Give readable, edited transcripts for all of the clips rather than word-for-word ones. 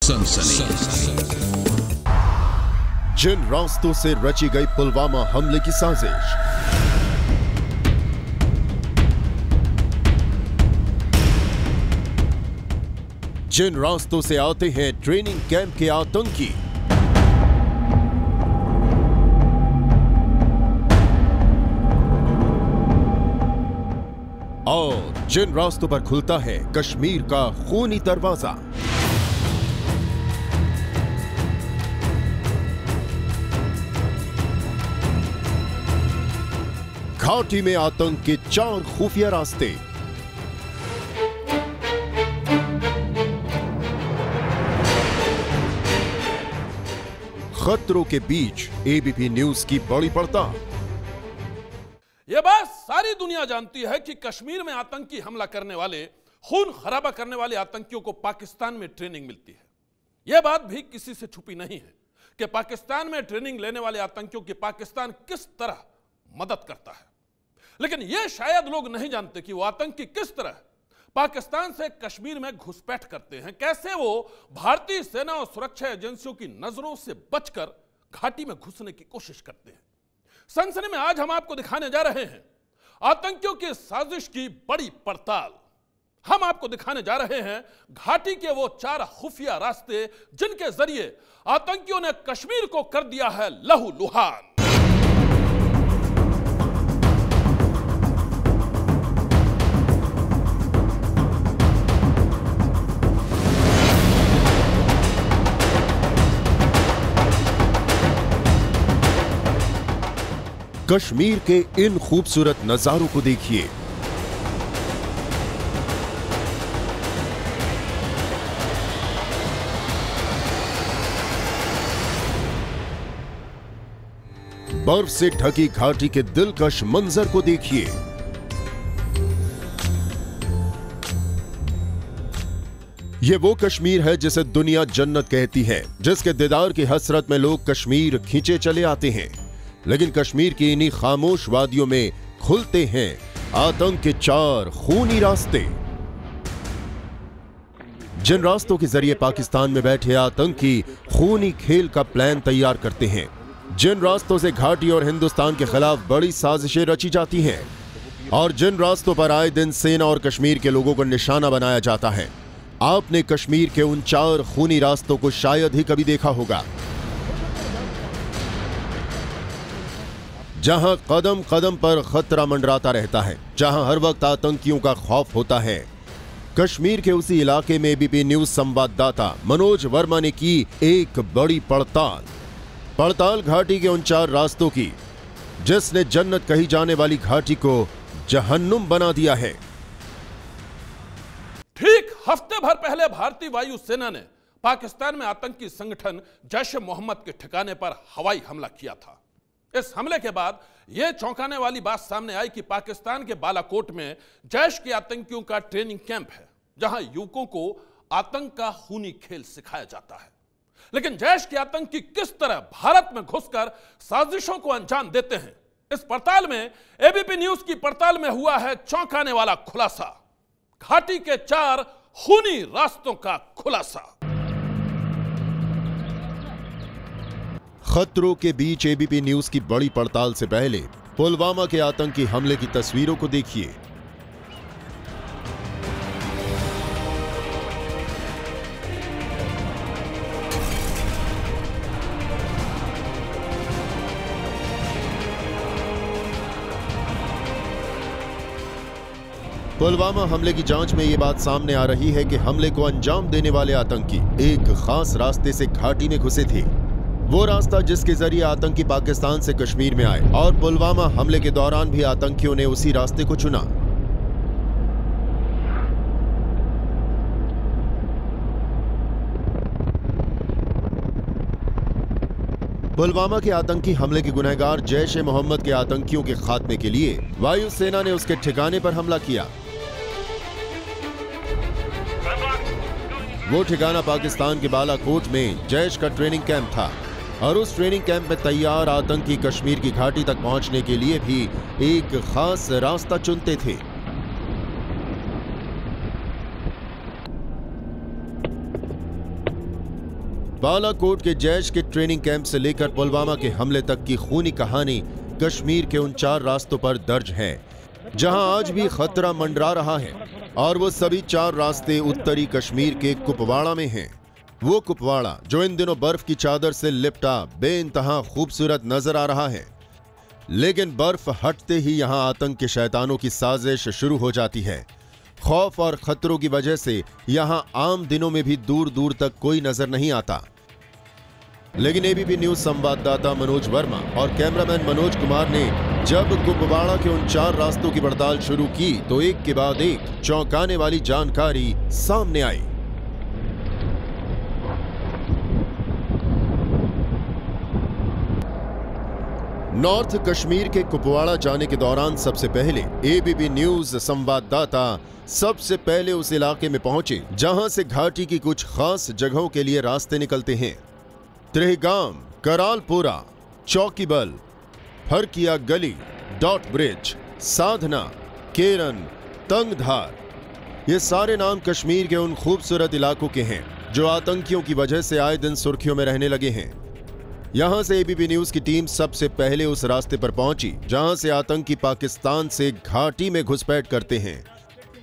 सनसनी। जिन रास्तों से रची गई पुलवामा हमले की साजिश, जिन रास्तों से आते हैं ट्रेनिंग कैंप के आतंकी, और जिन रास्तों पर खुलता है कश्मीर का खूनी दरवाजा। घाटी में आतंक के 4 खुफिया रास्ते। खतरों के बीच एबीपी न्यूज की बड़ी पड़ताल। यह बात सारी दुनिया जानती है कि कश्मीर में आतंकी हमला करने वाले, खून खराबा करने वाले आतंकियों को पाकिस्तान में ट्रेनिंग मिलती है। यह बात भी किसी से छुपी नहीं है कि पाकिस्तान में ट्रेनिंग लेने वाले आतंकियों की पाकिस्तान किस तरह मदद करता है। लेकिन यह शायद लोग नहीं जानते कि वो आतंकी किस तरह पाकिस्तान से कश्मीर में घुसपैठ करते हैं, कैसे वो भारतीय सेना और सुरक्षा एजेंसियों की नजरों से बचकर घाटी में घुसने की कोशिश करते हैं। सनसनी में आज हम आपको दिखाने जा रहे हैं आतंकियों की साजिश की बड़ी पड़ताल। हम आपको दिखाने जा रहे हैं घाटी के वो 4 खुफिया रास्ते जिनके जरिए आतंकियों ने कश्मीर को कर दिया है लहूलुहान। कश्मीर के इन खूबसूरत नजारों को देखिए। बर्फ से ढकी घाटी के दिलकश मंजर को देखिए। यह वो कश्मीर है जिसे दुनिया जन्नत कहती है, जिसके दीदार की हसरत में लोग कश्मीर खींचे चले आते हैं। लेकिन कश्मीर की इन्हीं खामोश वादियों में खुलते हैं आतंक के 4 खूनी रास्ते। जिन रास्तों के जरिए पाकिस्तान में बैठे आतंकी खूनी खेल का प्लान तैयार करते हैं, जिन रास्तों से घाटी और हिंदुस्तान के खिलाफ बड़ी साजिशें रची जाती हैं, और जिन रास्तों पर आए दिन सेना और कश्मीर के लोगों को निशाना बनाया जाता है, आपने कश्मीर के उन 4 खूनी रास्तों को शायद ही कभी देखा होगा। जहां कदम कदम पर खतरा मंडराता रहता है, जहां हर वक्त आतंकियों का खौफ होता है, कश्मीर के उसी इलाके में एबीपी न्यूज संवाददाता मनोज वर्मा ने की एक बड़ी पड़ताल घाटी के उन 4 रास्तों की, जिसने जन्नत कही जाने वाली घाटी को जहन्नुम बना दिया है। ठीक हफ्ते भर पहले भारतीय वायु सेना ने पाकिस्तान में आतंकी संगठन जैश-ए-मोहम्मद के ठिकाने पर हवाई हमला किया था। इस हमले के बाद यह चौंकाने वाली बात सामने आई कि पाकिस्तान के बालाकोट में जैश के आतंकियों का ट्रेनिंग कैंप है, जहां युवकों को आतंक का खूनी खेल सिखाया जाता है। लेकिन जैश के आतंकी किस तरह भारत में घुसकर साजिशों को अंजाम देते हैं, इस पड़ताल में एबीपी न्यूज की पड़ताल में हुआ है चौंकाने वाला खुलासा। घाटी के 4 खूनी रास्तों का खुलासा। खतरों के बीच एबीपी न्यूज की बड़ी पड़ताल से पहले पुलवामा के आतंकी हमले की तस्वीरों को देखिए। पुलवामा हमले की जांच में यह बात सामने आ रही है कि हमले को अंजाम देने वाले आतंकी एक खास रास्ते से घाटी में घुसे थे। वो रास्ता जिसके जरिए आतंकी पाकिस्तान से कश्मीर में आए, और पुलवामा हमले के दौरान भी आतंकियों ने उसी रास्ते को चुना। पुलवामा के आतंकी हमले के गुनहगार जैश-ए-मोहम्मद के आतंकियों के खात्मे के लिए वायुसेना ने उसके ठिकाने पर हमला किया। वो ठिकाना पाकिस्तान के बालाकोट में जैश का ट्रेनिंग कैंप था, और उस ट्रेनिंग कैंप में तैयार आतंकी कश्मीर की घाटी तक पहुंचने के लिए भी एक खास रास्ता चुनते थे। बालाकोट के जैश के ट्रेनिंग कैंप से लेकर पुलवामा के हमले तक की खूनी कहानी कश्मीर के उन 4 रास्तों पर दर्ज है जहां आज भी खतरा मंडरा रहा है, और वो सभी 4 रास्ते उत्तरी कश्मीर के कुपवाड़ा में हैं। वो कुपवाड़ा जो इन दिनों बर्फ की चादर से लिपटा बेइंतहा खूबसूरत नजर आ रहा है, लेकिन बर्फ हटते ही यहां आतंक के शैतानों की साजिश शुरू हो जाती है। खौफ और खतरों की वजह से यहां आम दिनों में भी दूर दूर तक कोई नजर नहीं आता। लेकिन एबीपी न्यूज संवाददाता मनोज वर्मा और कैमरामैन मनोज कुमार ने जब कुपवाड़ा के उन 4 रास्तों की पड़ताल शुरू की तो एक के बाद एक चौंकाने वाली जानकारी सामने आई। नॉर्थ कश्मीर के कुपवाड़ा जाने के दौरान सबसे पहले एबीपी न्यूज संवाददाता सबसे पहले उस इलाके में पहुंचे जहां से घाटी की कुछ खास जगहों के लिए रास्ते निकलते हैं। त्रिहगाम, करालपुरा, चौकीबल, फरकिया गली, डॉट ब्रिज, साधना, केरन, तंगधार, ये सारे नाम कश्मीर के उन खूबसूरत इलाकों के हैं जो आतंकियों की वजह से आए दिन सुर्खियों में रहने लगे हैं। यहां से एबीपी न्यूज की टीम सबसे पहले उस रास्ते पर पहुंची जहां से आतंकी पाकिस्तान से घाटी में घुसपैठ करते हैं।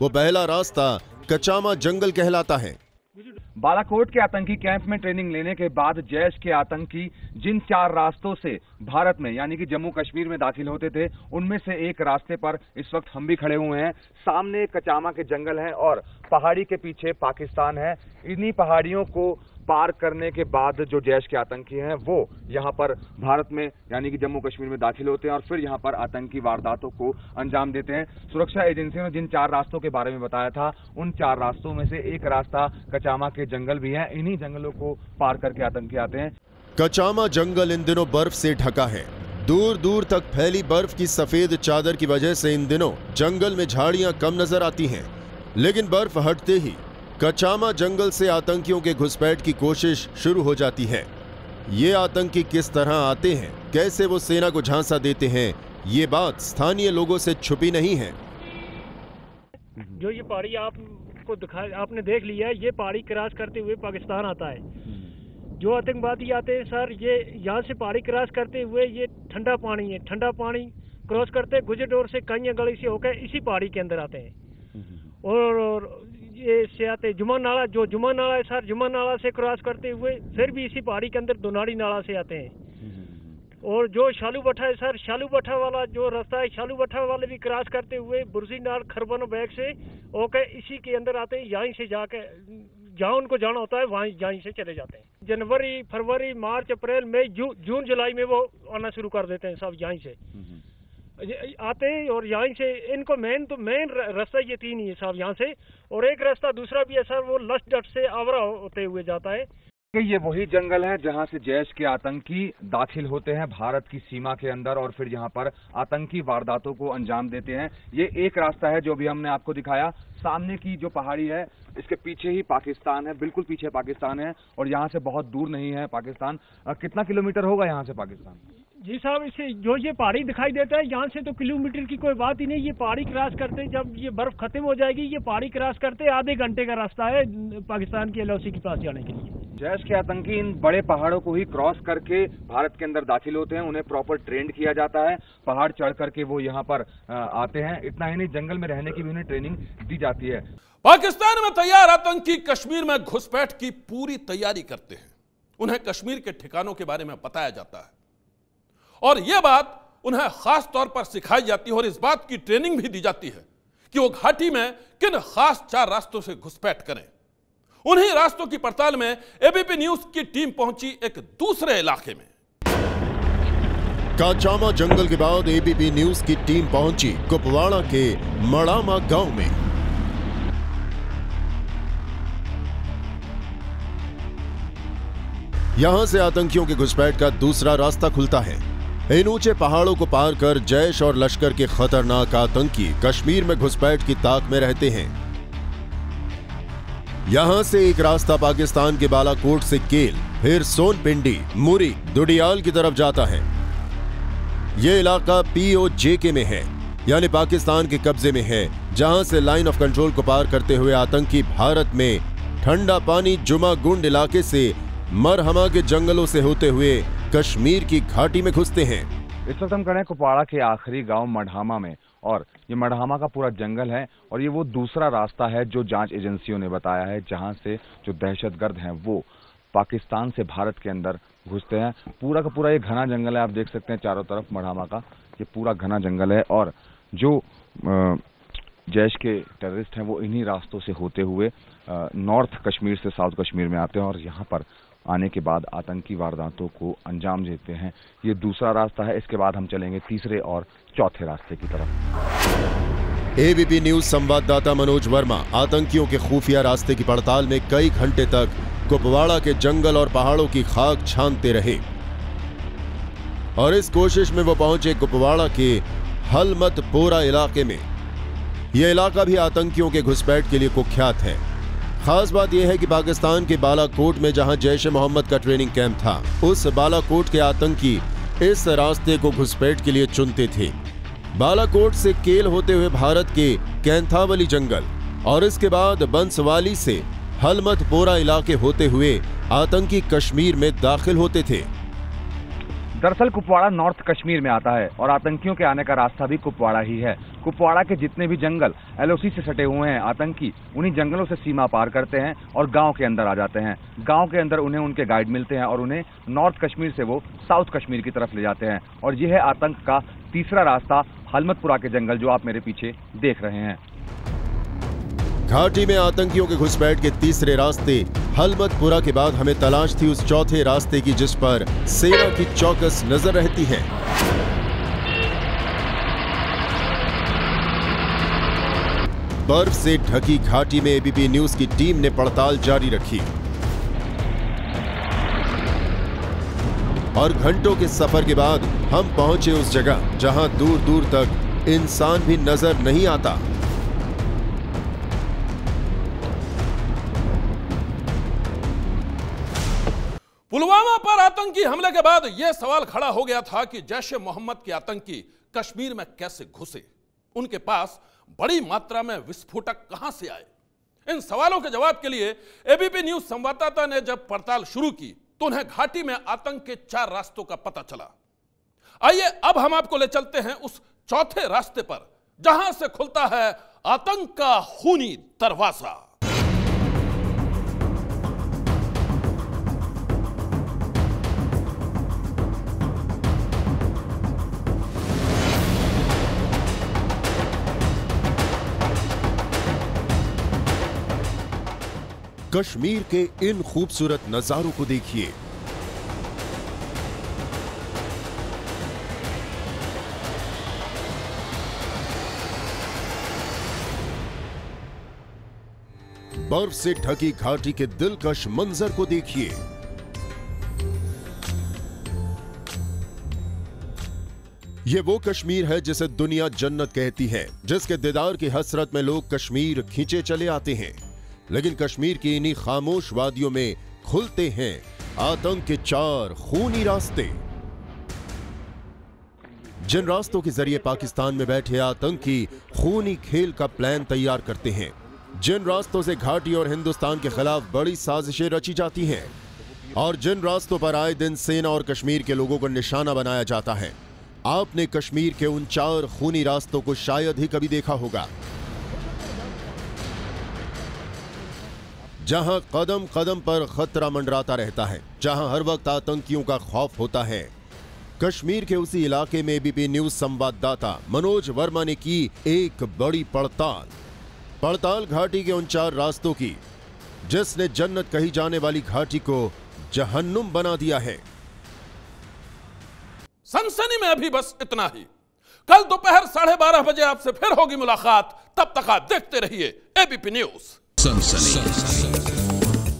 वो पहला रास्ता कचामा जंगल कहलाता है। बालाकोट के आतंकी कैंप में ट्रेनिंग लेने के बाद जैश के आतंकी जिन 4 रास्तों से भारत में यानी कि जम्मू कश्मीर में दाखिल होते थे, उनमें से एक रास्ते पर इस वक्त हम भी खड़े हुए हैं। सामने कचामा के जंगल हैं और पहाड़ी के पीछे पाकिस्तान है। इन्हीं पहाड़ियों को पार करने के बाद जो जैश के आतंकी हैं वो यहाँ पर भारत में यानी कि जम्मू कश्मीर में दाखिल होते हैं और फिर यहाँ पर आतंकी वारदातों को अंजाम देते हैं। सुरक्षा एजेंसियों ने जिन 4 रास्तों के बारे में बताया था, उन 4 रास्तों में से एक रास्ता कचामा के जंगल भी है। इन्हीं जंगलों को पार करके आतंकी आते हैं। कचामा जंगल इन दिनों बर्फ से ढका है। दूर दूर तक फैली बर्फ की सफेद चादर की वजह से इन दिनों जंगल में झाड़ियां कम नजर आती हैं, लेकिन बर्फ हटते ही कचामा जंगल से आतंकियों के घुसपैठ की कोशिश शुरू हो जाती है। ये आतंकी किस तरह आते हैं, कैसे वो सेना को झांसा देते हैं, ये बात स्थानीय लोगों से छुपी नहीं है। जो ये पहाड़ी आपको आपने देख लिया है, ये पहाड़ी क्रॉस करते हुए पाकिस्तान आता है। जो आतंकवादी आते हैं सर, ये यहाँ से पहाड़ी क्रॉस करते हुए ये ठंडा पानी है, ठंडा पानी क्रॉस करते गुजरडोर से कई गली से होकर इसी पहाड़ी के अंदर आते हैं और ये से आते जुमा नाला, जो जुमा नाला है सर, जुमा नाला से क्रॉस करते हुए फिर भी इसी पहाड़ी के अंदर दोनाड़ी नाला से आते हैं। और जो शालू भट्ठा है सर, शालू भट्ठा वाला जो रास्ता है, शालू भट्ठा वाले भी क्रॉस करते हुए बुरसी नाल खरबनो बैग से होकर इसी के अंदर आते हैं। यहीं से जाके जहाँ उनको जाना होता है वहीं यहीं से चले जाते हैं। जनवरी, फरवरी, मार्च, अप्रैल, मई, जून, जुलाई में वो आना शुरू कर देते हैं सब यहीं से आते हैं। और यहाँ से इनको मेन रास्ता ये 3 ही है साहब यहाँ से, और एक रास्ता दूसरा भी है सर, वो लस्ट डट से आवरा होते हुए जाता है। ये वही जंगल है जहां से जैश के आतंकी दाखिल होते हैं भारत की सीमा के अंदर और फिर यहां पर आतंकी वारदातों को अंजाम देते हैं। ये एक रास्ता है जो भी हमने आपको दिखाया। सामने की जो पहाड़ी है इसके पीछे ही पाकिस्तान है, बिल्कुल पीछे पाकिस्तान है और यहाँ से बहुत दूर नहीं है पाकिस्तान। कितना किलोमीटर होगा यहाँ से पाकिस्तान? जी साहब, इसे जो ये पहाड़ी दिखाई देता है यहाँ से तो किलोमीटर की कोई बात ही नहीं। ये पहाड़ी क्रॉस करते, जब ये बर्फ खत्म हो जाएगी, ये पहाड़ी क्रॉस करते आधे घंटे का रास्ता है पाकिस्तान की एलओसी के पास जाने के लिए। जैश के आतंकी इन बड़े पहाड़ों को ही क्रॉस करके भारत के अंदर दाखिल होते हैं। उन्हें प्रॉपर ट्रेंड किया जाता है, पहाड़ चढ़ करके वो यहाँ पर आते हैं। इतना ही नहीं, जंगल में रहने की भी उन्हें ट्रेनिंग दी जाती है। पाकिस्तान में तैयार आतंकी कश्मीर में घुसपैठ की पूरी तैयारी करते हैं। उन्हें कश्मीर के ठिकानों के बारे में बताया जाता है और यह बात उन्हें खास तौर पर सिखाई जाती है और इस बात की ट्रेनिंग भी दी जाती है कि वो घाटी में किन खास 4 रास्तों से घुसपैठ करें। उन्हीं रास्तों की पड़ताल में एबीपी न्यूज की टीम पहुंची एक दूसरे इलाके में। कचामा जंगल के बाद एबीपी न्यूज की टीम पहुंची कुपवाड़ा के मड़ामा गांव में। यहां से आतंकियों के घुसपैठ का दूसरा रास्ता खुलता है। इन ऊंचे पहाड़ों को पार कर जैश और लश्कर के खतरनाक आतंकी कश्मीर में घुसपैठ की ताक में रहते हैं। यहां से एक रास्ता पाकिस्तान के बालाकोट से केल, फिर सोनपिंडी, मुरी, दुडियाल की तरफ जाता है। यह इलाका POJK में है, यानी पाकिस्तान के कब्जे में है, जहां से लाइन ऑफ कंट्रोल को पार करते हुए आतंकी भारत में ठंडा पानी जुमा गुंड इलाके से मरहमा के जंगलों से होते हुए कश्मीर की घाटी में घुसते हैं। इस वक्त हम खड़े हैं कुपवाड़ा के आखिरी गांव मढ़ामा में, और ये मढ़ामा का पूरा जंगल है और ये वो दूसरा रास्ता है जो जांच एजेंसियों ने बताया है, जहां से जो दहशतगर्द हैं वो पाकिस्तान से भारत के अंदर घुसते हैं। पूरा का पूरा ये घना जंगल है, आप देख सकते हैं चारों तरफ मढ़ामा का ये पूरा घना जंगल है, और जो जैश के टेररिस्ट हैं वो इन्हीं रास्तों से होते हुए नॉर्थ कश्मीर से साउथ कश्मीर में आते हैं और यहाँ पर आने के बाद आतंकी वारदातों को अंजाम देते हैं। ये दूसरा रास्ता है, इसके बाद हम चलेंगे तीसरे और चौथे रास्ते की तरफ। एबीपी न्यूज संवाददाता मनोज वर्मा आतंकियों के खुफिया रास्ते की पड़ताल में कई घंटे तक कुपवाड़ा के जंगल और पहाड़ों की खाक छानते रहे, और इस कोशिश में वो पहुंचे कुपवाड़ा के हलमतपोरा इलाके में। यह इलाका भी आतंकियों के घुसपैठ के लिए कुख्यात है। खास बात यह है कि पाकिस्तान के बालाकोट में जहां जैश ए मोहम्मद का ट्रेनिंग कैंप था, उस बालाकोट के आतंकी इस रास्ते को घुसपैठ के लिए चुनते थे। बालाकोट से केल होते हुए भारत के कैंथावली जंगल और इसके बाद बंसवाली से हलमतपोरा इलाके होते हुए आतंकी कश्मीर में दाखिल होते थे। दरअसल कुपवाड़ा नॉर्थ कश्मीर में आता है और आतंकियों के आने का रास्ता भी कुपवाड़ा ही है। कुपवाड़ा के जितने भी जंगल एलओसी से सटे हुए हैं, आतंकी उन्हीं जंगलों से सीमा पार करते हैं और गांव के अंदर आ जाते हैं। गांव के अंदर उन्हें उनके गाइड मिलते हैं और उन्हें नॉर्थ कश्मीर से वो साउथ कश्मीर की तरफ ले जाते हैं, और यह है आतंक का तीसरा रास्ता, हलमतपुरा के जंगल जो आप मेरे पीछे देख रहे हैं। घाटी में आतंकियों के घुसपैठ के तीसरे रास्ते हलमतपुरा के बाद हमें तलाश थी उस चौथे रास्ते की जिस पर सेना की चौकस नजर रहती है। बर्फ से ढकी घाटी में एबीपी न्यूज की टीम ने पड़ताल जारी रखी और घंटों के सफर के बाद हम पहुंचे उस जगह जहां दूर दूर तक इंसान भी नजर नहीं आता। पुलवामा पर आतंकी हमले के बाद यह सवाल खड़ा हो गया था कि जैश ए मोहम्मद के आतंकी कश्मीर में कैसे घुसे, उनके पास बड़ी मात्रा में विस्फोटक कहां से आए। इन सवालों के जवाब के लिए एबीपी न्यूज संवाददाता ने जब पड़ताल शुरू की तो उन्हें घाटी में आतंक के 4 रास्तों का पता चला। आइए अब हम आपको ले चलते हैं उस चौथे रास्ते पर जहां से खुलता है आतंक का खूनी दरवाजा। कश्मीर के इन खूबसूरत नजारों को देखिए। बर्फ से ढकी घाटी के दिलकश मंजर को देखिए। ये वो कश्मीर है जिसे दुनिया जन्नत कहती है, जिसके दीदार की हसरत में लोग कश्मीर खींचे चले आते हैं। लेकिन कश्मीर की इन्हीं खामोश वादियों में खुलते हैं आतंक के 4 खूनी रास्ते। जिन रास्तों के जरिए पाकिस्तान में बैठे आतंकी खूनी खेल का प्लान तैयार करते हैं, जिन रास्तों से घाटी और हिंदुस्तान के खिलाफ बड़ी साजिशें रची जाती हैं, और जिन रास्तों पर आए दिन सेना और कश्मीर के लोगों को निशाना बनाया जाता है, आपने कश्मीर के उन 4 खूनी रास्तों को शायद ही कभी देखा होगा। जहां कदम कदम पर खतरा मंडराता रहता है, जहां हर वक्त आतंकियों का खौफ होता है, कश्मीर के उसी इलाके में एबीपी न्यूज संवाददाता मनोज वर्मा ने की एक बड़ी पड़ताल घाटी के उन 4 रास्तों की जिसने जन्नत कही जाने वाली घाटी को जहन्नुम बना दिया है। सनसनी में अभी बस इतना ही। कल दोपहर 12:30 बजे आपसे फिर होगी मुलाकात। तब तक आप देखते रहिए एबीपी न्यूज। सनसनी।